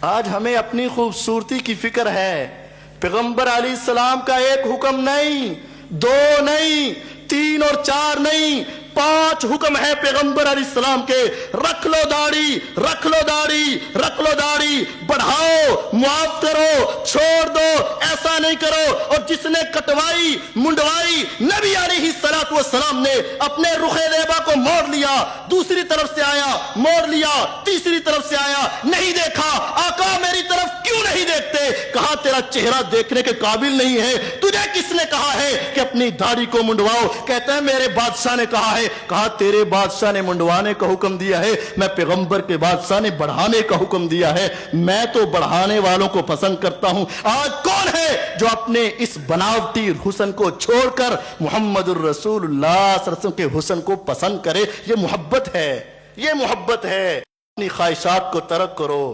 आज हमें अपनी खूबसूरती की फिक्र है। पैगंबर अलैहिस्सलाम का एक हुक्म नहीं, दो नहीं, तीन और चार नहीं, 5 हुक्म है पैगंबर अलैहिस्सलाम के। रख लो दाढ़ी, रख लो दाढ़ी, रख लो दाढ़ी, बढ़ाओ, मुआफ करो, छोड़ दो, ऐसा नहीं करो। और जिसने कटवाई मुंडवाई, नबी अलैहिस्सलातु वस्सलाम ने अपने रुखे ज़ेबा को मोड़ लिया, दूसरी तरफ से आया, मोड़ लिया, तीसरी तरफ से आया, नहीं देखा। आका मेरी तरफ क्यों नहीं देखते? कहा तेरा चेहरा देखने के काबिल नहीं है। तुझे किसने कहा है कि अपनी दाढ़ी को मुंडवाओ? कहते हैं मेरे बादशाह ने कहा है। कहा तेरे बादशाह ने मुंडवाने का हुक्म दिया है, मैं पैगंबर के बादशाह ने बढ़ाने का हुक्म दिया है। मैं तो बढ़ाने वालों को पसंद करता हूं। आज कौन है जो अपने इस बनावटी हुस्न को छोड़कर मुहम्मदुर रसूलुल्लाह सल्लल्लाहु अलैहि वसल्लम के हुस्न को पसंद करे? ये मोहब्बत है, ये मोहब्बत है। अपनी ख्वाहिशात को तर्क करो।